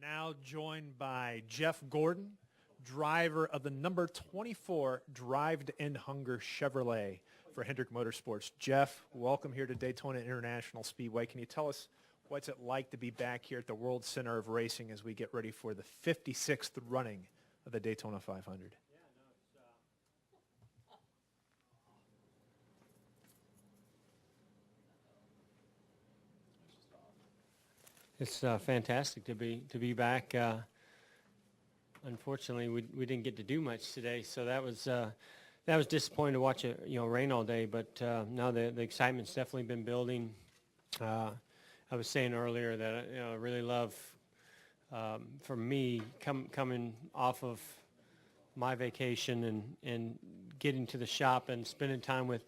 Now joined by Jeff Gordon, driver of the number 24 Drive to End Hunger Chevrolet for Hendrick Motorsports. Jeff, welcome here to Daytona International Speedway. Can you tell us what's it like to be back here at the World Center of Racing as we get ready for the 56th running of the Daytona 500? It's fantastic to be back. Unfortunately, we didn't get to do much today, so that was disappointing to watch it rain all day. But now the excitement's definitely been building. I was saying earlier that I really love, for me, coming off of my vacation and getting to the shop and spending time with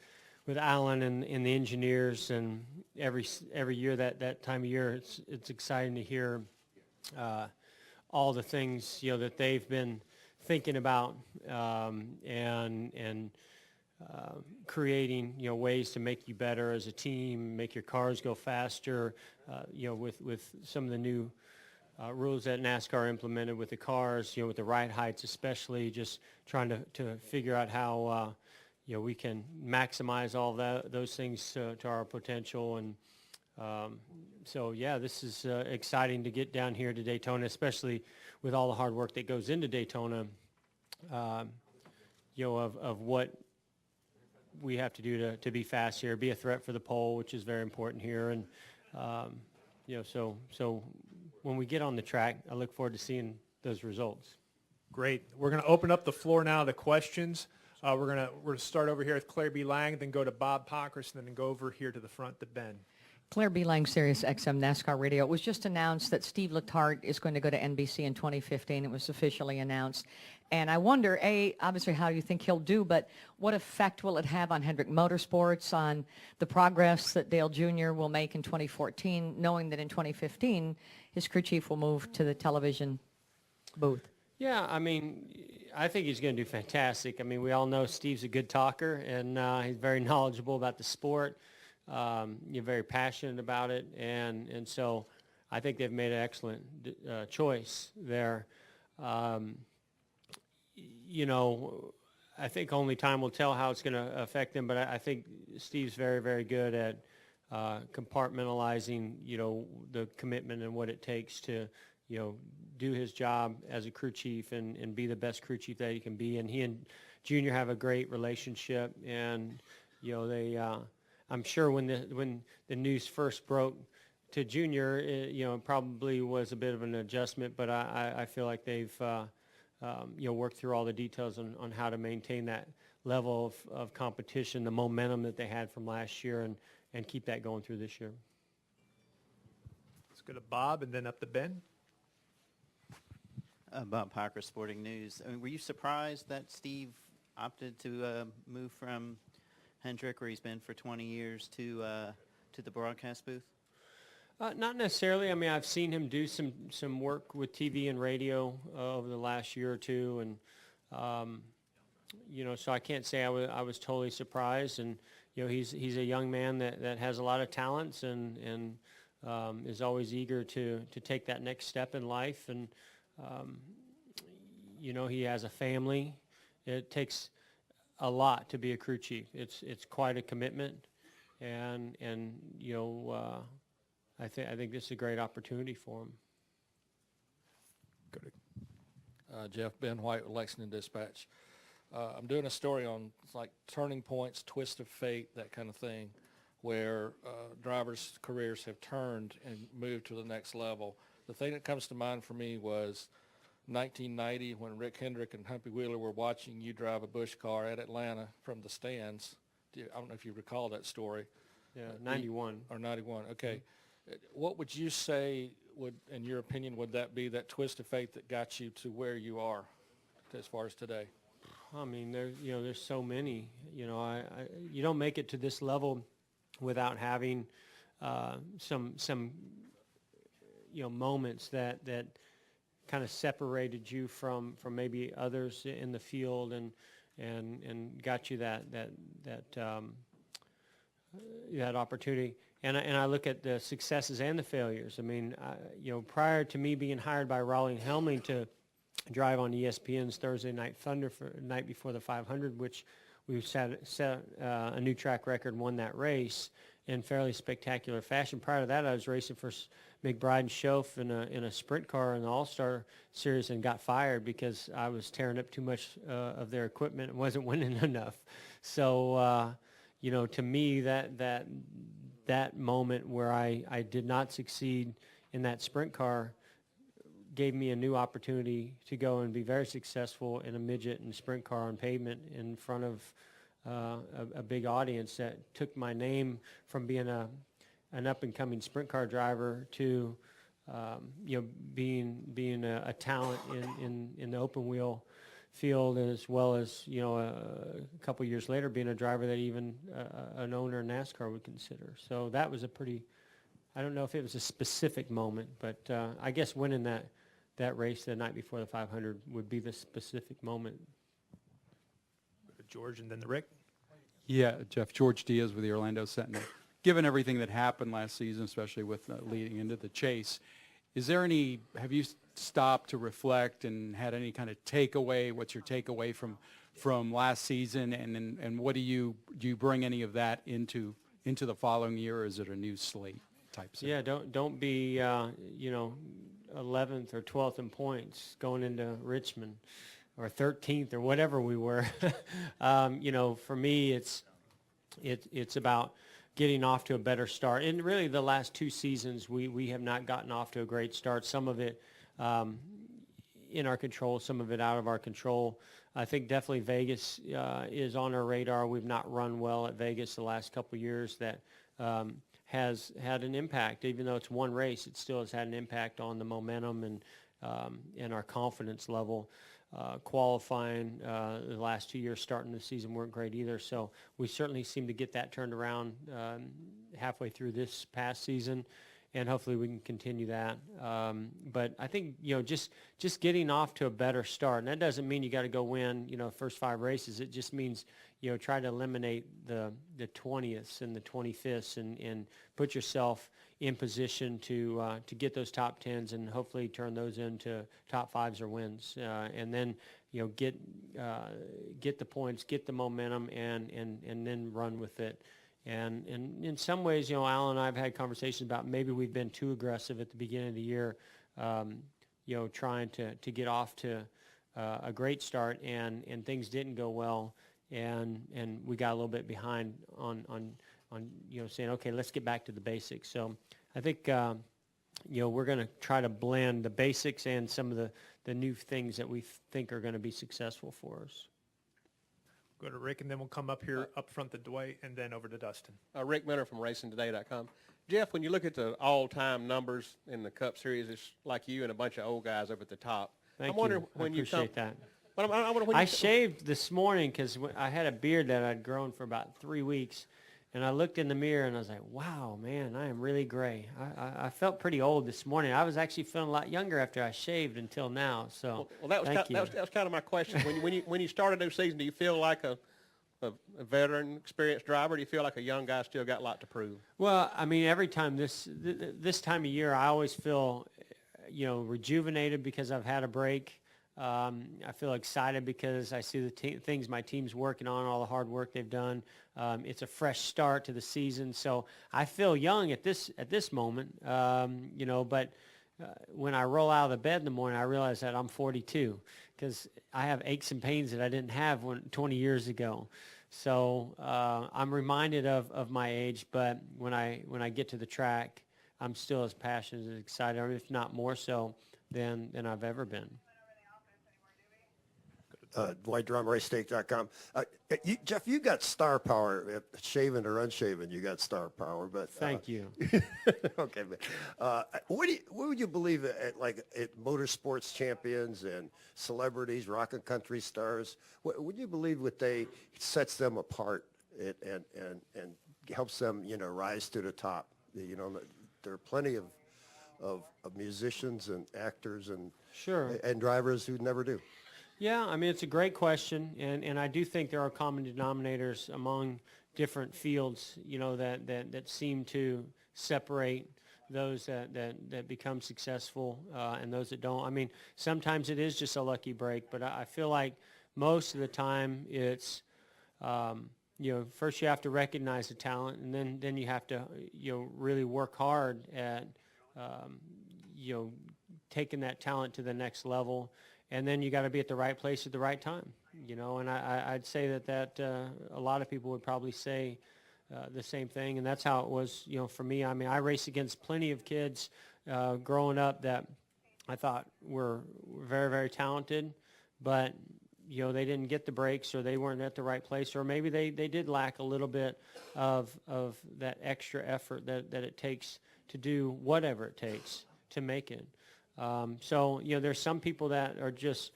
Alan and the engineers, and every year that time of year, it's exciting to hear all the things that they've been thinking about and creating ways to make you better as a team, make your cars go faster. With some of the new rules that NASCAR implemented with the cars, with the ride heights especially, just trying to figure out how we can maximize all those things to our potential. And so, this is exciting to get down here to Daytona, especially with all the hard work that goes into Daytona, of what we have to do to be fast here, be a threat for the pole, which is very important here. And, so when we get on the track, I look forward to seeing those results. Great. We're going to open up the floor now to questions. We're gonna start over here with Claire B. Lang, then go to Bob Pockris, and then go over here to the front to Ben. Claire B. Lang, Sirius XM NASCAR Radio. It was just announced that Steve Letarte is going to go to NBC in 2015. It was officially announced. And I wonder, obviously how you think he'll do, but what effect will it have on Hendrick Motorsports, on the progress that Dale Jr. will make in 2014, knowing that in 2015 his crew chief will move to the television booth? Yeah, I think he's going to do fantastic. We all know Steve's a good talker, and he's very knowledgeable about the sport. You're very passionate about it, and so I think they've made an excellent choice there. I think only time will tell how it's going to affect them, but I think Steve's very, very good at compartmentalizing, the commitment and what it takes to, do his job as a crew chief and be the best crew chief that he can be. And he and Junior have a great relationship, and they I'm sure when the news first broke to Junior, it probably was a bit of an adjustment, but I feel like they've worked through all the details on how to maintain that level of competition, the momentum that they had from last year, and keep that going through this year. Let's go to Bob and then up to Ben. Bob Parker, Sporting News. Were you surprised that Steve opted to move from Hendrick, where he's been for 20 years, to the broadcast booth? Not necessarily. I've seen him do some work with TV and radio over the last year or two, and so I can't say I was totally surprised. And he's a young man that has a lot of talents and is always eager to take that next step in life. And he has a family. It takes a lot to be a crew chief. It's quite a commitment, and I think this is a great opportunity for him. Go to Jeff, Ben White with Lexington Dispatch. I'm doing a story on turning points, twist of fate, that kind of thing, where drivers' careers have turned and moved to the next level. The thing that comes to mind for me was 1990 when Rick Hendrick and Humpy Wheeler were watching you drive a Busch car at Atlanta from the stands. I don't know if you recall that story. Yeah, 91. Or 91, okay. What would you say, in your opinion, would that be, that twist of fate that got you to where you are as far as today? There's so many. You don't make it to this level without having some moments that kind of separated you from maybe others in the field and got you that opportunity. and I look at the successes and the failures. I mean, prior to me being hired by Raleigh Helming to drive on ESPN's Thursday Night Thunder for the night before the 500, which we set a new track record and won that race in fairly spectacular fashion. Prior to that, I was racing for McBride and Schoaf in a sprint car in the All-Star Series and got fired because I was tearing up too much of their equipment and wasn't winning enough. So, to me, that moment where I did not succeed in that sprint car gave me a new opportunity to go and be very successful in a midget and sprint car on pavement in front of a big audience that took my name from being an up-and-coming sprint car driver to being a talent in the open wheel field, as well as a couple years later being a driver that even an owner in NASCAR would consider. So that was I don't know if it was a specific moment, but I guess winning that race the night before the 500 would be the specific moment. George and then the Rick. Yeah, Jeff, George Diaz with the Orlando Sentinel. Given everything that happened last season, especially with leading into the chase, have you stopped to reflect and had any kind of takeaway? What's your takeaway from last season? And what do you bring any of that into the following year, or is it a new slate type thing? Yeah, don't be 11th or 12th in points going into Richmond, or 13th or whatever we were. For me, it's about getting off to a better start. And really the last two seasons, we have not gotten off to a great start. Some of it in our control, some of it out of our control. I think definitely Vegas is on our radar. We've not run well at Vegas the last couple of years. That has had an impact. Even though it's one race, it still has had an impact on the momentum and our confidence level. Qualifying the last 2 years starting the season weren't great either. So we certainly seem to get that turned around halfway through this past season, and hopefully we can continue that. But I think, just getting off to a better start, and that doesn't mean you got to go win, first 5 races. It just means, try to eliminate the 20th and the 25th and put yourself in position to get those top 10s and hopefully turn those into top 5s or wins. And then, get the points, get the momentum, and then run with it. And in some ways, Alan and I have had conversations about maybe we've been too aggressive at the beginning of the year, trying to get off to a great start, and things didn't go well, and we got a little bit behind on saying, okay, let's get back to the basics. So I think we're going to try to blend the basics and some of the new things that we think are going to be successful for us. Go to Rick, and then we'll come up here up front to Dwight, and then over to Dustin. Rick Minner from RacingToday.com. Jeff, when you look at the all-time numbers in the Cup Series, it's like you and a bunch of old guys up at the top. Thank I'm wondering you. when I you appreciate that. I wonder when I shaved this morning because I had a beard that I'd grown for about 3 weeks, and I looked in the mirror and I was like, wow, man, I am really gray. I felt pretty old this morning. I was actually feeling a lot younger after I shaved until now. So that was kind of my question. when you started this season, do you feel like a veteran, experienced driver? Do you feel like a young guy still got a lot to prove? Well, I mean, every time this time of year, I always feel, rejuvenated because I've had a break. I feel excited because I see the things my team's working on, all the hard work they've done. It's a fresh start to the season, so I feel young at this moment. But when I roll out of the bed in the morning, I realize that I'm 42 because I have aches and pains that I didn't have 20 years ago. So I'm reminded of my age, but when I get to the track, I'm still as passionate and excited, or if not more so than I've ever been. Dwight Drum, RaceStake.com. Jeff, you got star power. Shaven or unshaven, you got star power. But Thank you. Okay, but what would you believe at motorsports champions and celebrities, rock and country stars? What would you believe what they sets them apart and helps them rise to the top? There are plenty of musicians and actors and Sure. and drivers who never do. Yeah, I mean, it's a great question, and I do think there are common denominators among different fields, that seem to separate those that become successful and those that don't. I mean, sometimes it is just a lucky break, but I feel like most of the time it's, first you have to recognize the talent, and then you have to, really work hard at, taking that talent to the next level, and then you got to be at the right place at the right time, and I'd say that a lot of people would probably say the same thing, and that's how it was, for me. I mean, I raced against plenty of kids growing up that I thought were very, very talented, but they didn't get the breaks, or they weren't at the right place, or maybe they did lack a little bit of that extra effort that it takes to do whatever it takes to make it. So there's some people that are just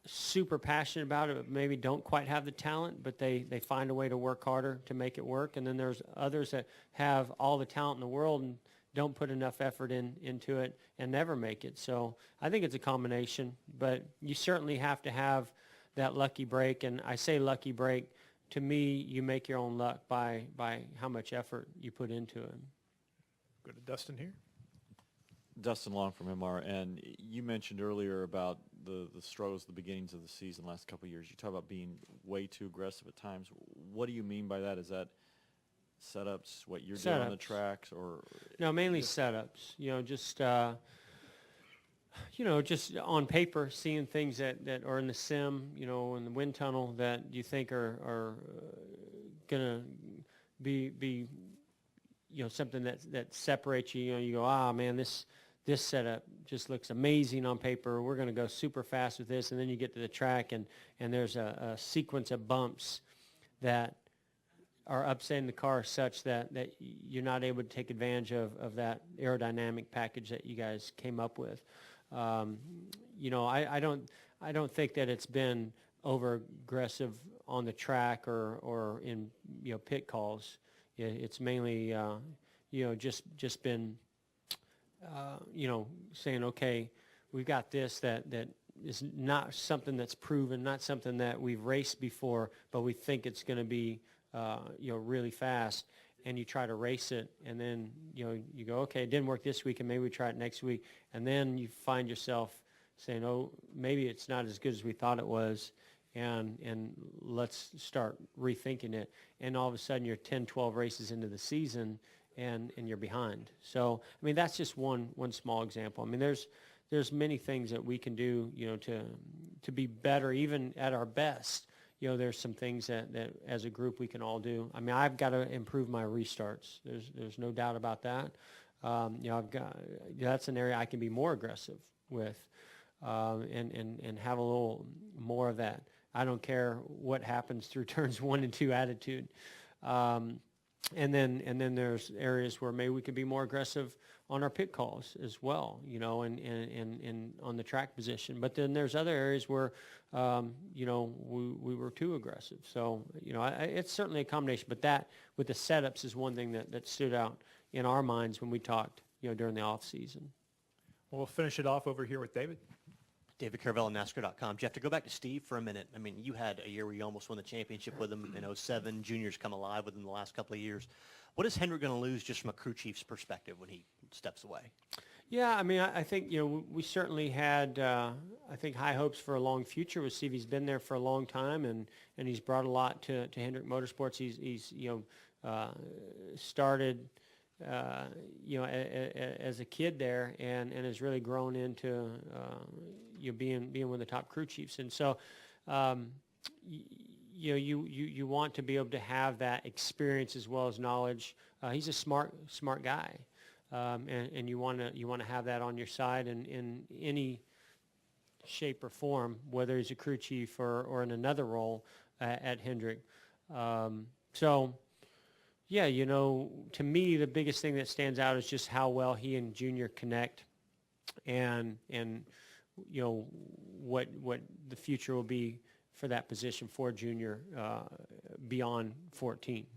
super passionate about it, but maybe don't quite have the talent, but they find a way to work harder to make it work. And then there's others that have all the talent in the world and don't put enough effort into it and never make it. So I think it's a combination, but you certainly have to have that lucky break. And I say lucky break, to me, you make your own luck by how much effort you put into it. Go to Dustin here. Dustin Long from MR, and you mentioned earlier about the struggles, the beginnings of the season, last couple of years. You talk about being way too aggressive at times. What do you mean by that? Is that setups, what you're doing on the tracks, or? No, mainly setups. Just on paper, seeing things that are in the sim, in the wind tunnel that you think are gonna be something that separates you. You go, man, this setup just looks amazing on paper. We're going to go super fast with this. And then you get to the track, and there's a sequence of bumps that are upsetting the car such that you're not able to take advantage of that aerodynamic package that you guys came up with. I don't think that it's been over aggressive on the track or in pit calls. It's mainly just been saying, okay, we've got this that is not something that's proven, not something that we've raced before, but we think it's going to be really fast, and you try to race it, and then you go, okay, it didn't work this week, and maybe we try it next week, and then you find yourself saying, oh, maybe it's not as good as we thought it was, and let's start rethinking it. And all of a sudden you're 10, 12 races into the season, and you're behind. So, I mean, that's just one small example. I mean, there's many things that we can do, to be better, even at our best. There's some things that as a group we can all do. I mean, I've got to improve my restarts. There's no doubt about that. That's an area I can be more aggressive with, and have a little more of that. I don't care what happens through turns 1 and 2 attitude. And then there's areas where maybe we could be more aggressive on our pit calls as well, and on the track position. But then there's other areas where, we were too aggressive. So, it's certainly a combination. But that, with the setups, is one thing that stood out in our minds when we talked, during the off season. Well, we'll finish it off over here with David. David Caravella, NASCAR.com. Jeff, to go back to Steve for a minute, I mean, you had a year where you almost won the championship with him in 07. Junior's come alive within the last couple of years. What is Hendrick going to lose just from a crew chief's perspective when he steps away? Yeah, I mean, I think, we certainly had, I think, high hopes for a long future with Steve. He's been there for a long time, and he's brought a lot to Hendrick Motorsports. He's started, as a kid there, and has really grown into, being one of the top crew chiefs. And so, you want to be able to have that experience as well as knowledge. He's a smart guy, and you want to have that on your side in any shape or form, whether he's a crew chief or in another role at Hendrick. So, yeah, to me, the biggest thing that stands out is just how well he and Junior connect, and what the future will be for that position for Junior beyond 14.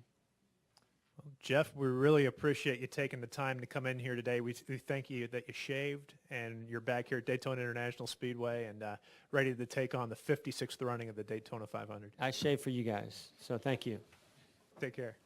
Well, Jeff, we really appreciate you taking the time to come in here today. We thank you that you shaved, and you're back here at Daytona International Speedway and ready to take on the 56th running of the Daytona 500. I shave for you guys, so thank you. Take care.